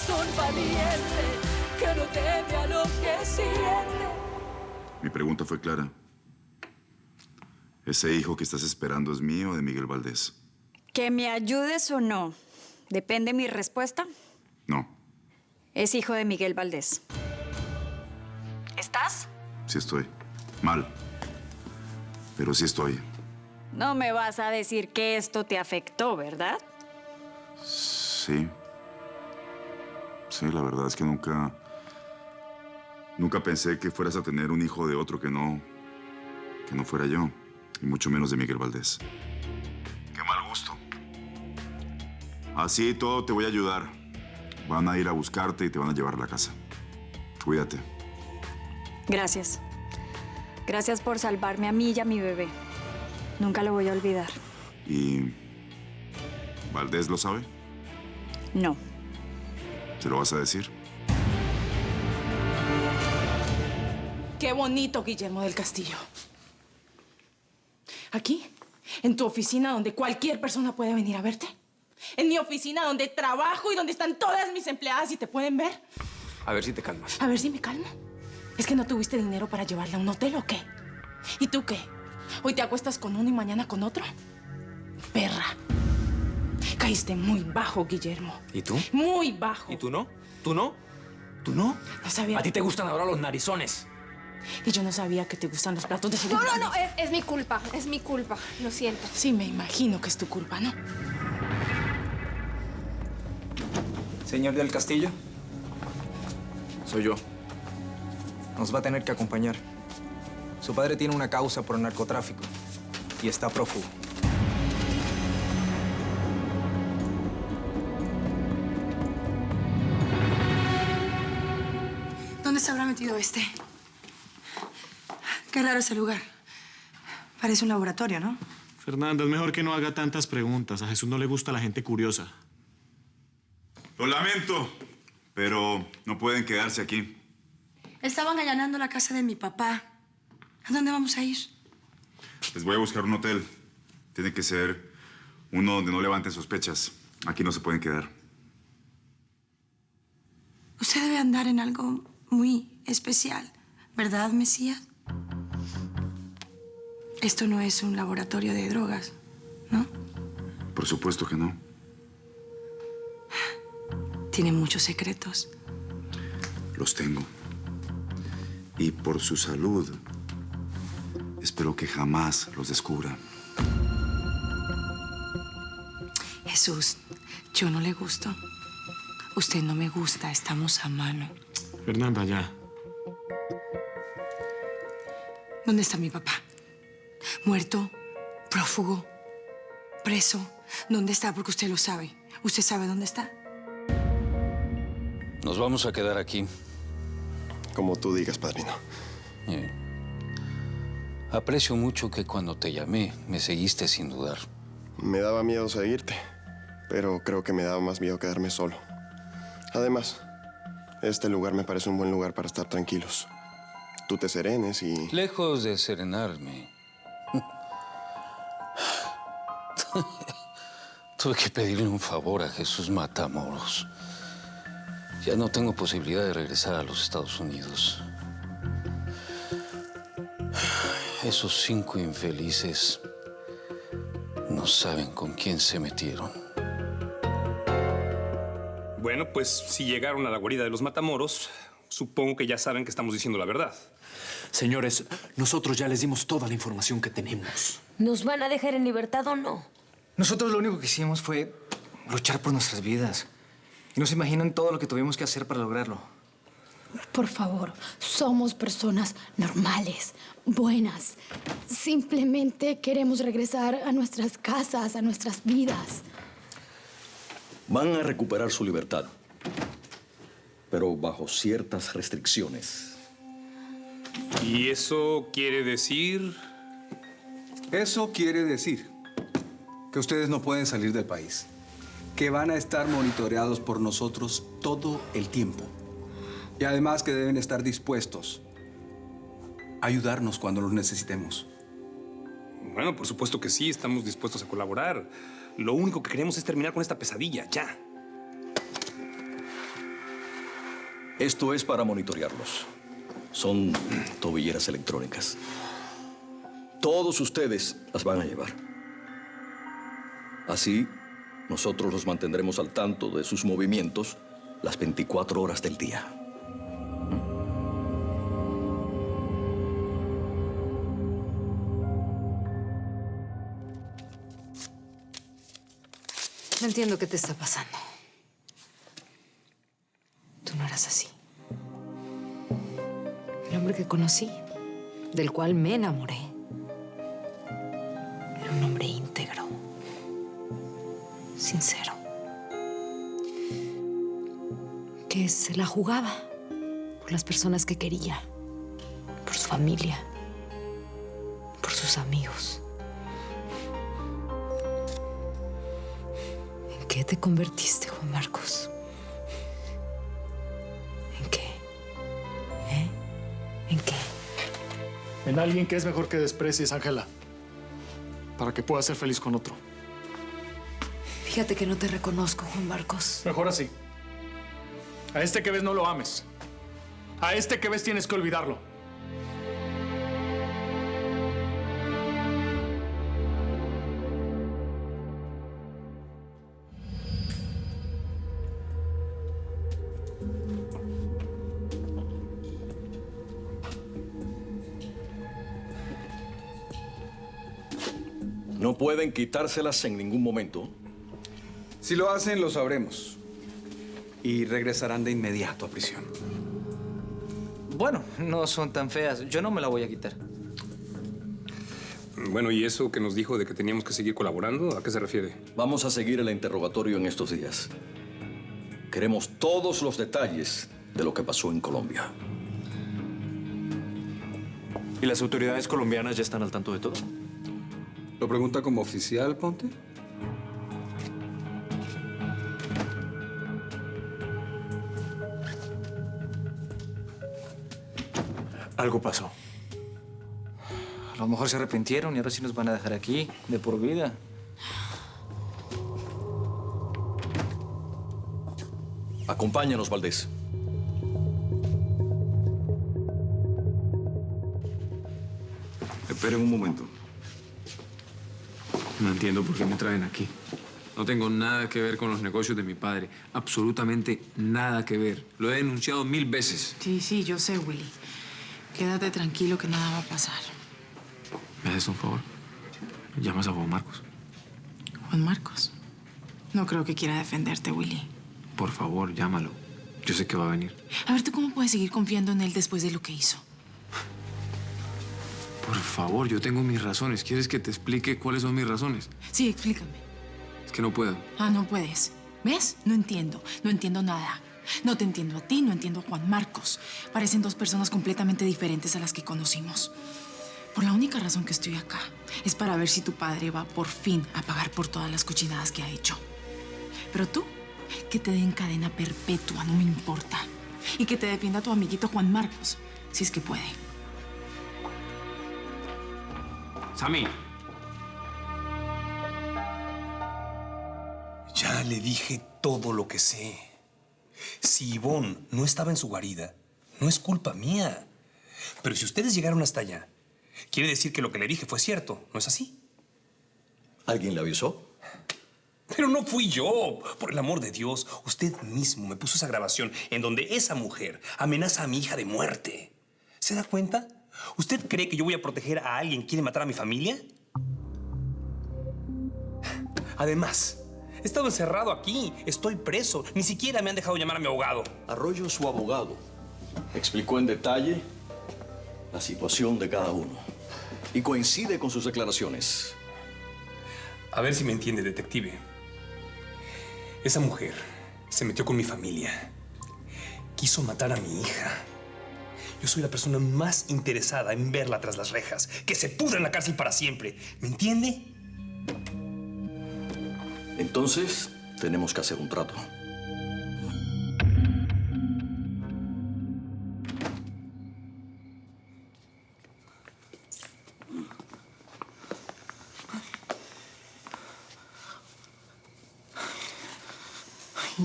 corazón valiente que no teme a lo que siente. Mi pregunta fue clara. ¿Ese hijo que estás esperando es mío o de Miguel Valdés? Que me ayudes o no, depende mi respuesta. No. Es hijo de Miguel Valdés. ¿Estás? Sí estoy. Mal. Pero sí estoy. No me vas a decir que esto te afectó, ¿verdad? Sí. Sí, la verdad es que nunca pensé que fueras a tener un hijo de otro que no fuera yo. Y mucho menos de Miguel Valdés. Qué mal gusto. Así todo te voy a ayudar. Van a ir a buscarte y te van a llevar a la casa. Cuídate. Gracias. Gracias por salvarme a mí y a mi bebé. Nunca lo voy a olvidar. ¿Y Valdés lo sabe? No. ¿Te lo vas a decir? Qué bonito, Guillermo del Castillo. Aquí, en tu oficina donde cualquier persona puede venir a verte. En mi oficina donde trabajo y donde están todas mis empleadas y te pueden ver. A ver si te calmas. A ver si me calmo. ¿Es que no tuviste dinero para llevarla a un hotel o qué? ¿Y tú qué? ¿Hoy te acuestas con uno y mañana con otro? Perra. Caíste muy bajo, Guillermo. ¿Y tú? Muy bajo. ¿Y tú no? ¿Tú no? ¿Tú no? No sabía. A ti te gustan ahora los narizones. Y yo no sabía que te gustan los platos de No, segundo. no, no, es mi culpa, lo siento. Sí, me imagino que es tu culpa, ¿no? Señor del Castillo, Soy yo. nos va a tener que acompañar. Su padre tiene una causa por narcotráfico y está prófugo. ¿Dónde se habrá metido este? Qué raro ese lugar. Parece un laboratorio, ¿no? Fernanda, es mejor que no haga tantas preguntas. A Jesús no le gusta la gente curiosa. Lo lamento, pero no pueden quedarse aquí. Estaban allanando la casa de mi papá. ¿A dónde vamos a ir? Les voy a buscar un hotel. Tiene que ser uno donde no levanten sospechas. Aquí no se pueden quedar. Usted debe andar en algo muy especial, ¿verdad, Mesías? Esto no es un laboratorio de drogas, ¿no? Por supuesto que no. Tiene muchos secretos. Los tengo. Y por su salud, espero que jamás los descubra. Jesús, yo no le gusto. Usted no me gusta, estamos a mano. Fernanda, ya. ¿Dónde está mi papá? ¿Muerto? ¿Prófugo? ¿Preso? ¿Dónde está? Porque usted lo sabe. ¿Usted sabe dónde está? Nos vamos a quedar aquí. Como tú digas, padrino. Aprecio mucho que cuando te llamé me seguiste sin dudar. Me daba miedo seguirte, pero creo que me daba más miedo quedarme solo. Además, este lugar me parece un buen lugar para estar tranquilos. Tú te serenes y... Lejos de serenarme. Tuve que pedirle un favor a Jesús Matamoros. Ya no tengo posibilidad de regresar a los Estados Unidos. Esos 5 infelices no saben con quién se metieron. Bueno, pues si llegaron a la guarida de los Matamoros, supongo que ya saben que estamos diciendo la verdad. Señores, nosotros ya les dimos toda la información que tenemos. ¿Nos van a dejar en libertad o no? Nosotros lo único que hicimos fue luchar por nuestras vidas. Y no se imaginan todo lo que tuvimos que hacer para lograrlo. Por favor, somos personas normales, buenas. Simplemente queremos regresar a nuestras casas, a nuestras vidas. Van a recuperar su libertad, pero bajo ciertas restricciones. ¿Y eso quiere decir? Eso quiere decir que ustedes no pueden salir del país, que van a estar monitoreados por nosotros todo el tiempo. Y además que deben estar dispuestos a ayudarnos cuando los necesitemos. Bueno, por supuesto que sí, estamos dispuestos a colaborar. Lo único que queremos es terminar con esta pesadilla, ya. Esto es para monitorearlos. Son tobilleras electrónicas. Todos ustedes las van a llevar. Así, nosotros los mantendremos al tanto de sus movimientos las 24 horas del día. No entiendo qué te está pasando. Tú no eras así. El hombre que conocí, del cual me enamoré, era un hombre íntegro, sincero, que se la jugaba por las personas que quería, por su familia, por sus amigos. ¿En qué te convertiste, Juan Marcos? ¿En qué? ¿En qué? En alguien que es mejor que desprecies, Ángela. Para que puedas ser feliz con otro. Fíjate que no te reconozco, Juan Marcos. Mejor así. A este que ves no lo ames. A este que ves tienes que olvidarlo. No pueden quitárselas en ningún momento. Si lo hacen, lo sabremos. Y regresarán de inmediato a prisión. Bueno, no son tan feas. Yo no me la voy a quitar. Bueno, ¿y eso que nos dijo de que teníamos que seguir colaborando? ¿A qué se refiere? Vamos a seguir el interrogatorio en estos días. Queremos todos los detalles de lo que pasó en Colombia. ¿Y las autoridades colombianas ya están al tanto de todo? ¿Lo pregunta como oficial, Ponte? Algo pasó. A lo mejor se arrepintieron y ahora sí nos van a dejar aquí, de por vida. Acompáñanos, Valdés. Esperen un momento. No entiendo por qué me traen aquí. No tengo nada que ver con los negocios de mi padre. Absolutamente nada que ver. Lo he denunciado 1000 veces. Sí, yo sé, Willy. Quédate tranquilo que nada va a pasar. ¿Me haces un favor? ¿Llamas a Juan Marcos? Juan Marcos. No creo que quiera defenderte, Willy. Por favor, llámalo. Yo sé que va a venir. A ver, ¿tú cómo puedes seguir confiando en él después de lo que hizo? Por favor, yo tengo mis razones. ¿Quieres que te explique cuáles son mis razones? Sí, explícame. Es que no puedo. Ah, no puedes. ¿Ves? No entiendo nada. No te entiendo a ti, no entiendo a Juan Marcos. Parecen dos personas completamente diferentes a las que conocimos. Por la única razón que estoy acá es para ver si tu padre va por fin a pagar por todas las cochinadas que ha hecho. Pero tú, que te den cadena perpetua, no me importa. Y que te defienda tu amiguito Juan Marcos, si es que puede. Sammy. Ya le dije todo lo que sé. Si Ivonne no estaba en su guarida, no es culpa mía. Pero si ustedes llegaron hasta allá, quiere decir que lo que le dije fue cierto, ¿no es así? ¿Alguien le avisó? Pero no fui yo. Por el amor de Dios, usted mismo me puso esa grabación en donde esa mujer amenaza a mi hija de muerte. ¿Se da cuenta? ¿Usted cree que yo voy a proteger a alguien que quiere matar a mi familia? Además, he estado encerrado aquí. Estoy preso. Ni siquiera me han dejado llamar a mi abogado. Arroyo, su abogado, explicó en detalle la situación de cada uno y coincide con sus declaraciones. A ver si me entiende, detective. Esa mujer se metió con mi familia. Quiso matar a mi hija. Yo soy la persona más interesada en verla tras las rejas. Que se pudra en la cárcel para siempre. ¿Me entiende? Entonces, tenemos que hacer un trato.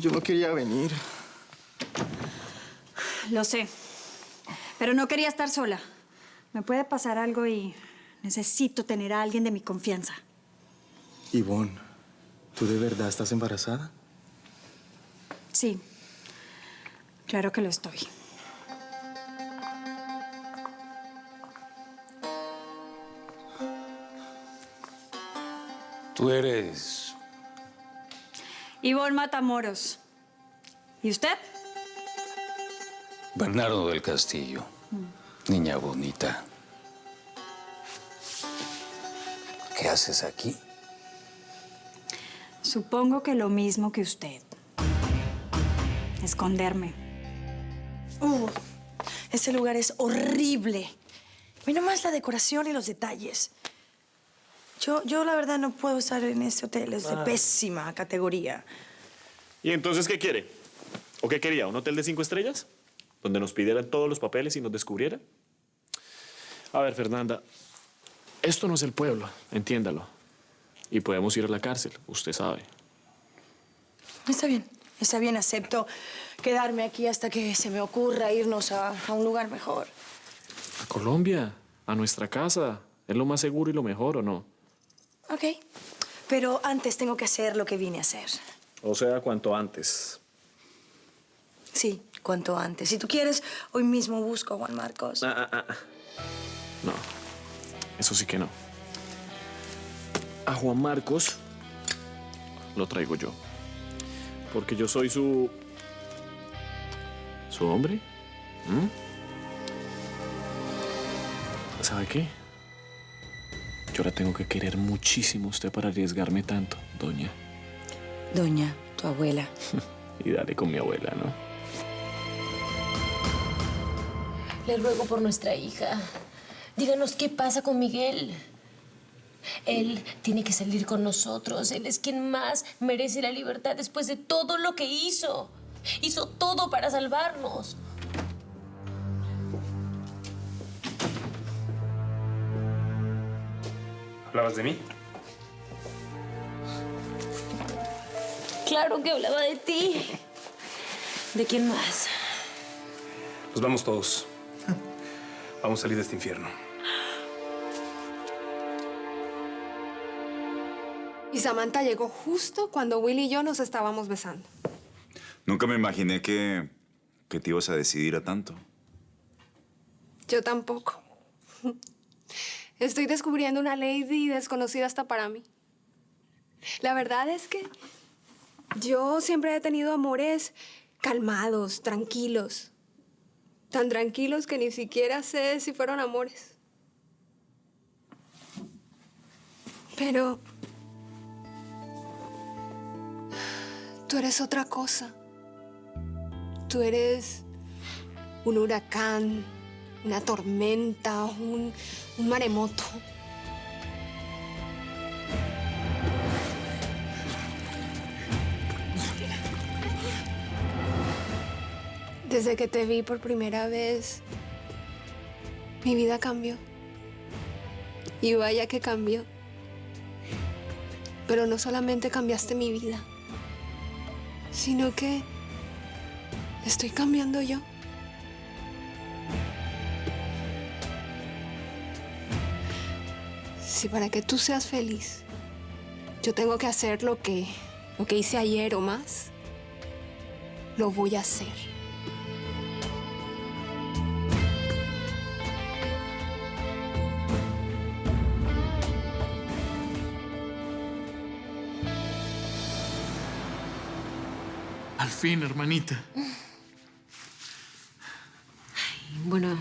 Yo no quería venir. Lo sé. Pero no quería estar sola. Me puede pasar algo y necesito tener a alguien de mi confianza. Ivonne, ¿tú de verdad estás embarazada? Sí. Claro que lo estoy. Tú eres... Ivonne Matamoros. ¿Y usted? Bernardo del Castillo. Niña bonita. ¿Qué haces aquí? Supongo que lo mismo que usted. Esconderme. Ese lugar es horrible. Ve nomás la decoración y los detalles. Yo la verdad no puedo estar en este hotel. Es de pésima categoría. ¿Y entonces qué quiere? ¿O qué quería? ¿Un hotel de 5 estrellas? ¿Donde nos pidieran todos los papeles y nos descubrieran? A ver, Fernanda, esto no es el pueblo, entiéndalo. Y podemos ir a la cárcel, usted sabe. Está bien, acepto quedarme aquí hasta que se me ocurra irnos a un lugar mejor. A Colombia, a nuestra casa. Es lo más seguro y lo mejor, ¿o no? Ok, pero antes tengo que hacer lo que vine a hacer. O sea, cuanto antes. Sí, cuanto antes. Si tú quieres, hoy mismo busco a Juan Marcos. No, eso sí que no. A Juan Marcos lo traigo yo. Porque yo soy su hombre. ¿Sabe qué? Yo la tengo que querer muchísimo a usted para arriesgarme tanto, doña. Doña, tu abuela. Y dale con mi abuela, ¿no? Le ruego por nuestra hija. Díganos qué pasa con Miguel. Él tiene que salir con nosotros. Él es quien más merece la libertad después de todo lo que hizo. Hizo todo para salvarnos. ¿Hablabas de mí? Claro que hablaba de ti. ¿De quién más? Pues vamos todos. Vamos a salir de este infierno. Y Samantha llegó justo cuando Willy y yo nos estábamos besando. Nunca me imaginé que te ibas a decidir a tanto. Yo tampoco. Estoy descubriendo una lady desconocida hasta para mí. La verdad es que yo siempre he tenido amores calmados, tranquilos. Tan tranquilos que ni siquiera sé si fueron amores. Pero tú eres otra cosa. Tú eres un huracán, una tormenta, un maremoto. Desde que te vi por primera vez, mi vida cambió. Y vaya que cambió. Pero no solamente cambiaste mi vida, sino que estoy cambiando yo. Si para que tú seas feliz, yo tengo que hacer lo que hice ayer o más, lo voy a hacer. Al fin, hermanita. Bueno,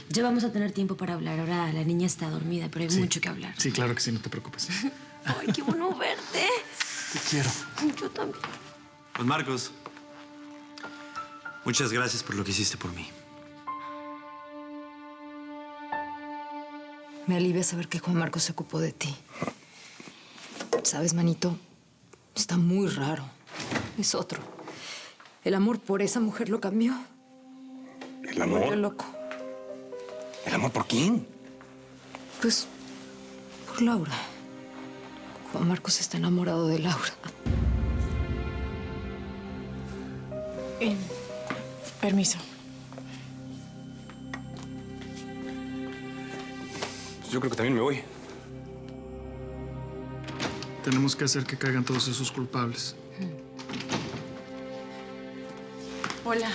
ya vamos a tener tiempo para hablar. Ahora la niña está dormida, pero hay mucho que hablar. Sí, claro que sí, no te preocupes. Ay, qué bueno verte. Te quiero. Yo también. Juan Marcos, muchas gracias por lo que hiciste por mí. Me alivia saber que Juan Marcos se ocupó de ti. ¿Sabes, manito? Está muy raro. Es otro. El amor por esa mujer lo cambió. ¿El Lo amor? volvió loco. ¿El amor por quién? Pues por Laura. Juan Marcos está enamorado de Laura. Permiso. Yo creo que también me voy. Tenemos que hacer que caigan todos esos culpables. Hola.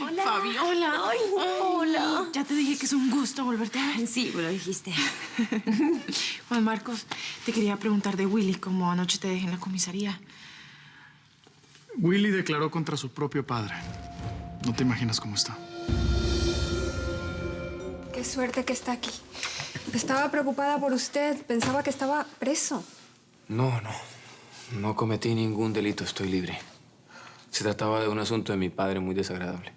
Hola. Fabiola. Ay, hola. Ya te dije que es un gusto volverte a ver. Sí, me lo dijiste. Juan Marcos, te quería preguntar de Willy, como anoche te dejé en la comisaría. Willy declaró contra su propio padre. No te imaginas cómo está. Qué suerte que está aquí. Estaba preocupada por usted. Pensaba que estaba preso. No. No cometí ningún delito. Estoy libre. Se trataba de un asunto de mi padre muy desagradable.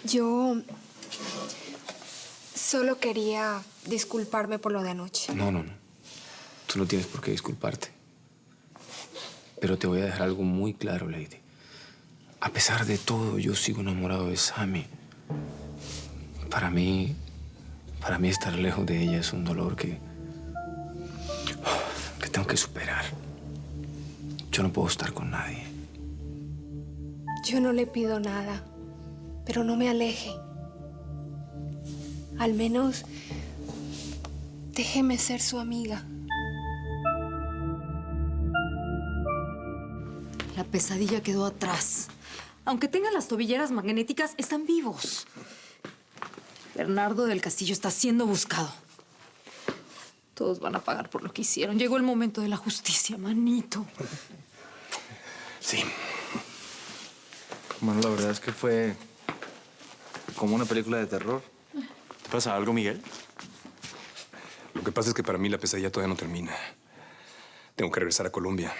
Yo solo quería disculparme por lo de anoche. No. Tú no tienes por qué disculparte. Pero te voy a dejar algo muy claro, Lady. A pesar de todo, yo sigo enamorado de Sammy. Para mí estar lejos de ella es un dolor que tengo que superar. Yo no puedo estar con nadie. Yo no le pido nada, pero no me aleje. Al menos déjeme ser su amiga. La pesadilla quedó atrás. Aunque tengan las tobilleras magnéticas, están vivos. Bernardo del Castillo está siendo buscado. Todos van a pagar por lo que hicieron. Llegó el momento de la justicia, manito. Sí. Bueno, la verdad es que fue como una película de terror. ¿Te pasa algo, Miguel? Lo que pasa es que para mí la pesadilla todavía no termina. Tengo que regresar a Colombia.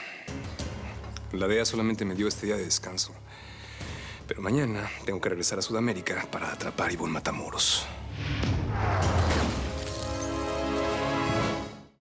La DEA solamente me dio este día de descanso. Pero mañana tengo que regresar a Sudamérica para atrapar a Ivonne Matamoros.